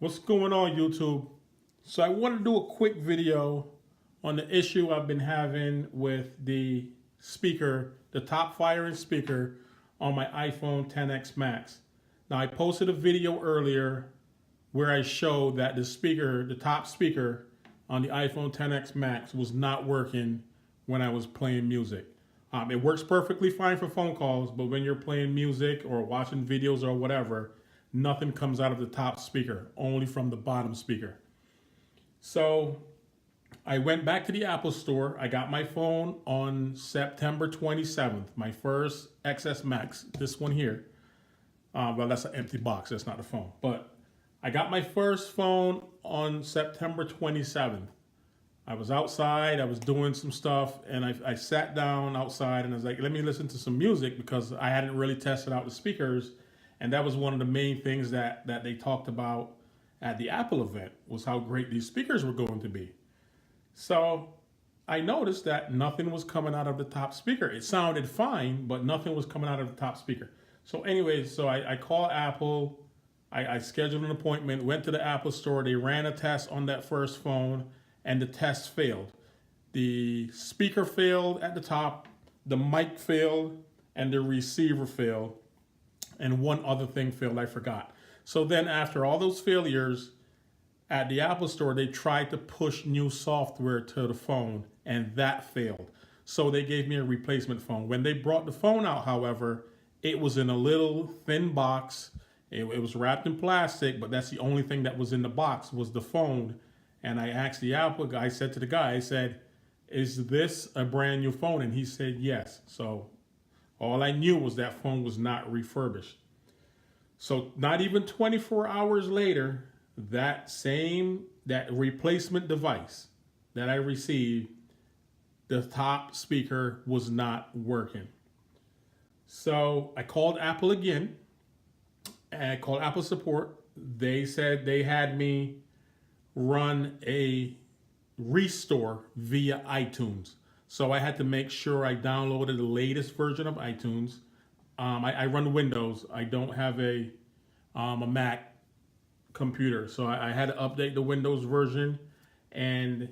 What's going on, YouTube? So I want to do a quick video on the issue I've been having with the speaker, the top firing speaker on my iPhone XS Max. Now I posted a video earlier where I showed that the speaker, the top speaker on the iPhone XS Max was not working when I was playing music. It works perfectly fine for phone calls, but when you're playing music or watching videos or whatever, nothing comes out of the top speaker, only from the bottom speaker. So I went back to the Apple store. I got my phone on September 27th, my first XS Max, this one here. Well, that's an empty box, that's not the phone. But I got my first phone on September 27th. I was outside, I was doing some stuff, and I sat down outside and I was like, let me listen to some music because I hadn't really tested out the speakers. And that was one of the main things that they talked about at the Apple event, was how great these speakers were going to be. So I noticed that nothing was coming out of the top speaker. It sounded fine, but nothing was coming out of the top speaker. So anyways, so I called Apple, I scheduled an appointment, went to the Apple store, they ran a test on that first phone, and the test failed. The speaker failed at the top, the mic failed, and the receiver failed. And one other thing failed, I forgot. So then after all those failures at the Apple store, they tried to push new software to the phone, and that failed. So they gave me a replacement phone. When they brought the phone out, however, it was in a little thin box. It was wrapped in plastic, but that's the only thing that was in the box was the phone. And I asked the Apple guy, I said to the guy, I said, is this a brand new phone? And he said, yes. So all I knew was that phone was not refurbished. So not even 24 hours later, that replacement device that I received, the top speaker was not working. So I called Apple again, and I called Apple support. They said they had me run a restore via iTunes. So I had to make sure I downloaded the latest version of iTunes. I run Windows. I don't have a Mac computer. So I had to update the Windows version, and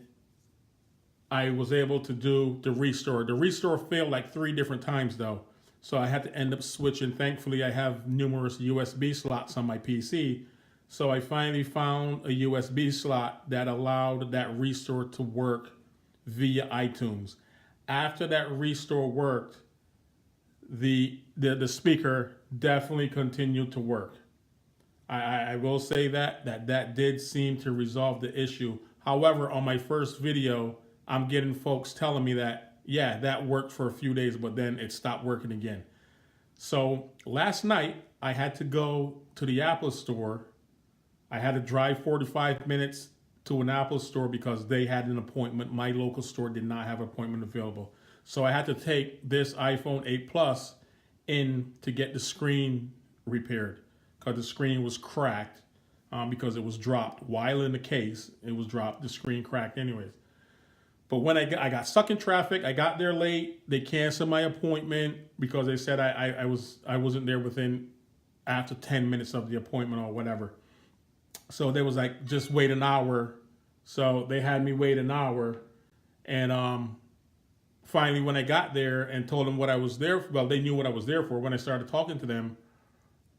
I was able to do the restore. The restore failed like 3 different times though. So I had to end up switching. Thankfully, I have numerous USB slots on my PC. So I finally found a USB slot that allowed that restore to work via iTunes. After that restore worked, the speaker definitely continued to work. I will say that did seem to resolve the issue. However, on my first video, I'm getting folks telling me that, yeah, that worked for a few days, but then it stopped working again. So last night, I had to go to the Apple store. I had to drive 45 minutes to an Apple store because they had an appointment. My local store did not have an appointment available. So I had to take this iPhone 8 Plus in to get the screen repaired because the screen was cracked because it was dropped. While in the case, it was dropped. The screen cracked anyways. But when I got stuck in traffic, I got there late. They canceled my appointment because they said I wasn't there after 10 minutes of the appointment or whatever. So they was like, just wait an hour. So they had me wait an hour. And finally, when I got there and told them what I was there for, well, they knew what I was there for. When I started talking to them,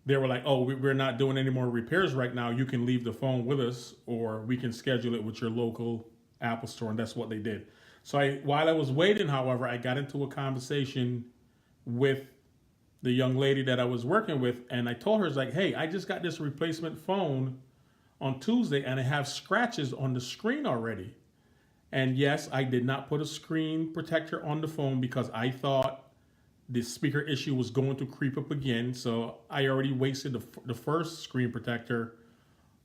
they were like, oh, we're not doing any more repairs right now. You can leave the phone with us, or we can schedule it with your local Apple store. And that's what they did. So while I was waiting, however, I got into a conversation with the young lady that I was working with. And I told her, it's like, hey, I just got this replacement phone on Tuesday and I have scratches on the screen already. And yes, I did not put a screen protector on the phone because I thought the speaker issue was going to creep up again. So I already wasted the first screen protector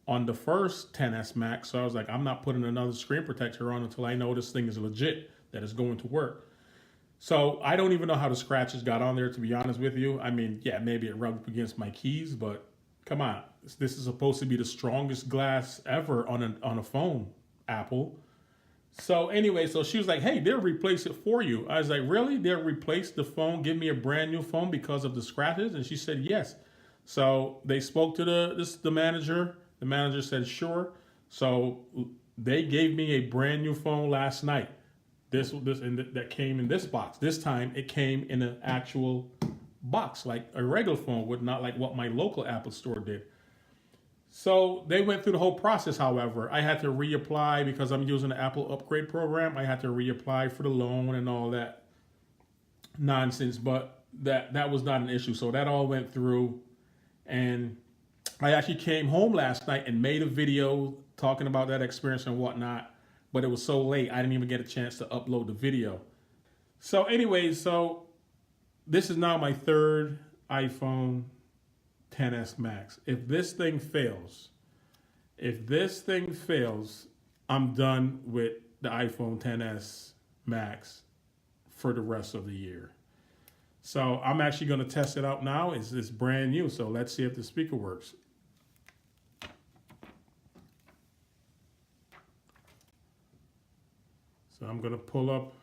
on the first XS Max. So I was like, I'm not putting another screen protector on until I know this thing is legit, that it's going to work. So I don't even know how the scratches got on there, to be honest with you. I mean, yeah, maybe it rubbed up against my keys, but come on. This is supposed to be the strongest glass ever on a phone, Apple. So anyway, so she was like, hey, they'll replace it for you. I was like, really? They'll replace the phone, give me a brand new phone because of the scratches? And she said, yes. So they spoke to the manager. The manager said, sure. So they gave me a brand new phone last night. That came in this box. This time it came in an actual box, like a regular phone would, not like what my local Apple store did. So they went through the whole process. However, I had to reapply because I'm using the Apple upgrade program. I had to reapply for the loan and all that nonsense, but that was not an issue. So that all went through, and I actually came home last night and made a video talking about that experience and whatnot. But it was so late, I didn't even get a chance to upload the video. So, anyways, this is now my third iPhone XS Max. If this thing fails, I'm done with the iPhone XS Max for the rest of the year. So I'm actually going to test it out now. It's brand new, so let's see if the speaker works. So I'm going to pull up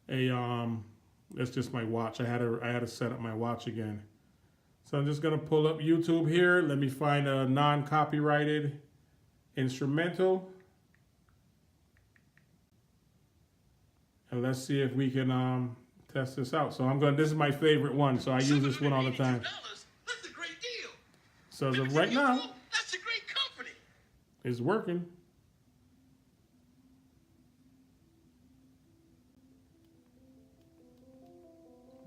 that's just my watch. I had to set up my watch again. So I'm just going to pull up YouTube here. Let me find a non-copyrighted instrumental. And let's see if we can test this out. So this is my favorite one. So I use this one all the time. That's a great deal. So right now, that's a great company. It's working.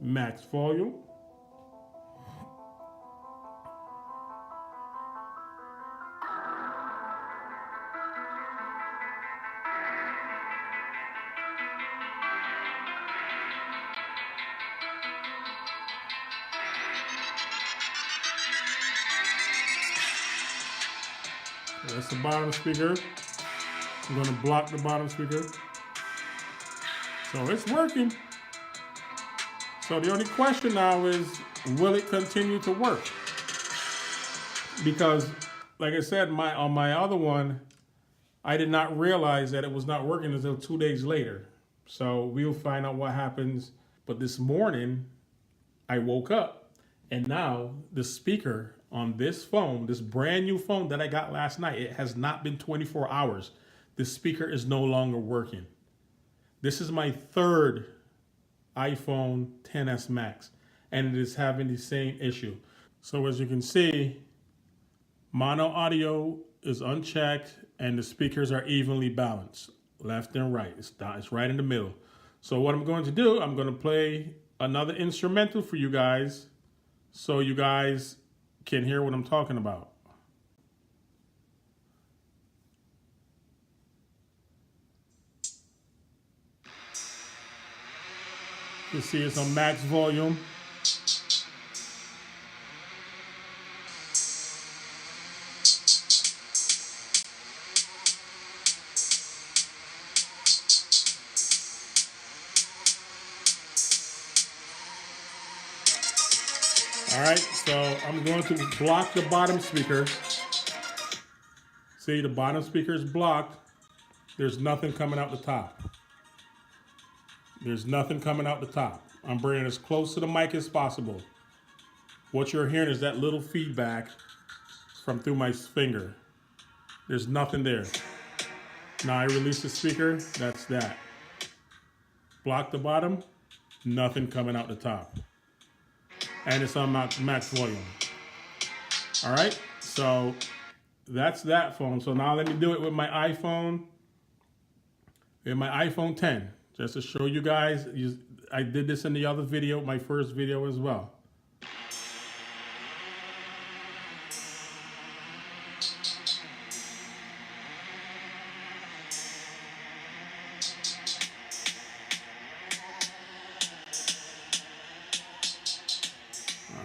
Max volume. That's the bottom speaker. I'm going to block the bottom speaker. So it's working. So the only question now is, will it continue to work? Because, like I said, on my other one, I did not realize that it was not working until 2 days later. So we'll find out what happens. But this morning, I woke up, and now the speaker on this phone, this brand new phone that I got last night, it has not been 24 hours. The speaker is no longer working. This is my third iPhone XS Max, and it is having the same issue. So as you can see, mono audio is unchecked, and the speakers are evenly balanced, left and right. It's right in the middle. So what I'm going to do, I'm going to play another instrumental for you guys, so you guys can hear what I'm talking about. You see it's on max volume. All right, so I'm going to block the bottom speaker. See, the bottom speaker is blocked. There's nothing coming out the top. There's nothing coming out the top. I'm bringing it as close to the mic as possible. What you're hearing is that little feedback from through my finger. There's nothing there. Now I release the speaker, that's that. Block the bottom, nothing coming out the top. And it's on max volume. All right, so that's that phone. So now let me do it with my iPhone, X. Just to show you guys, I did this in the other video, my first video as well.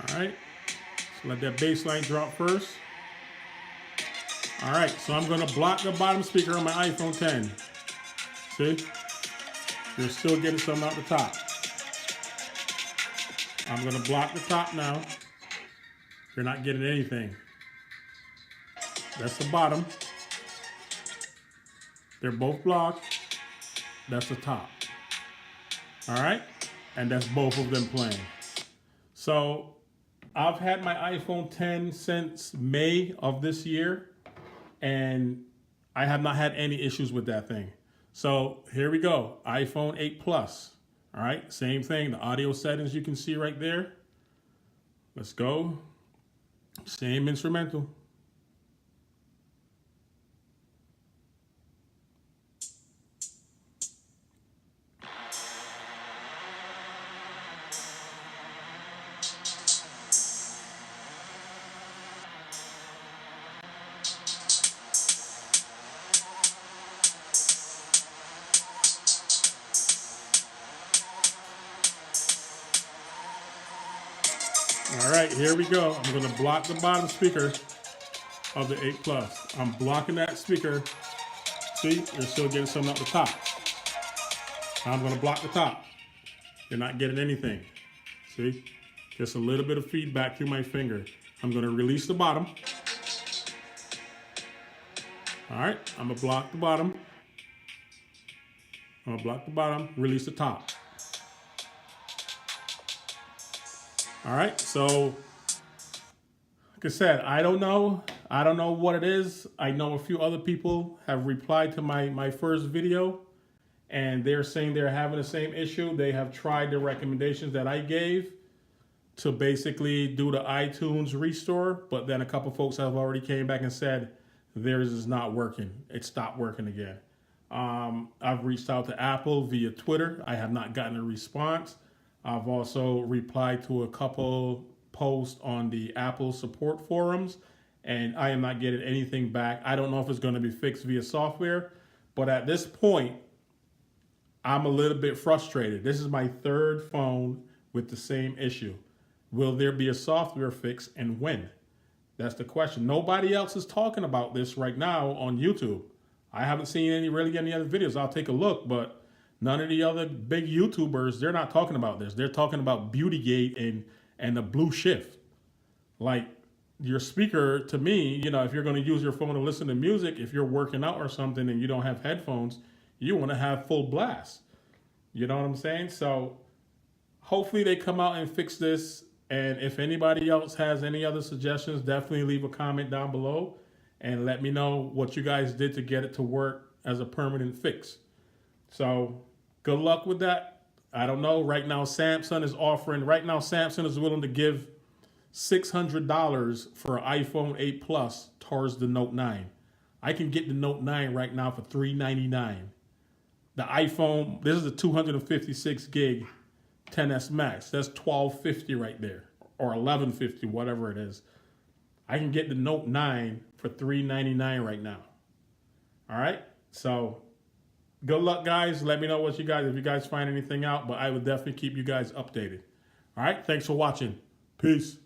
All right, so let that bass line drop first. All right, so I'm gonna block the bottom speaker on my iPhone X. See? You're still getting some out the top. I'm going to block the top now. You're not getting anything. That's the bottom. They're both blocked. That's the top. All right? And that's both of them playing. So I've had my iPhone 10 since May of this year, and I have not had any issues with that thing. So here we go, iPhone 8 Plus. All right, same thing, the audio settings you can see right there. Let's go. Same instrumental. All right, here we go. I'm going to block the bottom speaker of the 8 Plus. I'm blocking that speaker. See, you're still getting something up the top. I'm going to block the top. You're not getting anything. See, just a little bit of feedback through my finger. I'm going to release the bottom. All right, I'm going to block the bottom. I'm going to block the bottom, release the top. All right, so like I said, I don't know what it is. I know a few other people have replied to my first video, and they're saying they're having the same issue. They have tried the recommendations that I gave to basically do the iTunes restore, but then a couple folks have already came back and said theirs is not working. It stopped working again. I've reached out to Apple via Twitter. I have not gotten a response. I've also replied to a couple posts on the Apple support forums, and I am not getting anything back. I don't know if it's going to be fixed via software, but at this point, I'm a little bit frustrated. This is my third phone with the same issue. Will there be a software fix, and when? That's the question. Nobody else is talking about this right now on YouTube. I haven't seen any other videos. I'll take a look, but none of the other big YouTubers, they're not talking about this. They're talking about Beautygate and the blue shift. Like, your speaker, to me, if you're going to use your phone to listen to music, if you're working out or something and you don't have headphones, you want to have full blast. You know what I'm saying? So hopefully they come out and fix this. And if anybody else has any other suggestions, definitely leave a comment down below and let me know what you guys did to get it to work as a permanent fix. So good luck with that. I don't know. Right now, Samsung is willing to give $600 for an iPhone 8 Plus towards the Note 9. I can get the Note 9 right now for $399. The iPhone, this is a 256 gig 10s Max. That's $1,250 right there, or $1,150, whatever it is. I can get the Note 9 for $399 right now. All right, so good luck, guys. Let me know if you guys find anything out, but I will definitely keep you guys updated. All right, thanks for watching. Peace.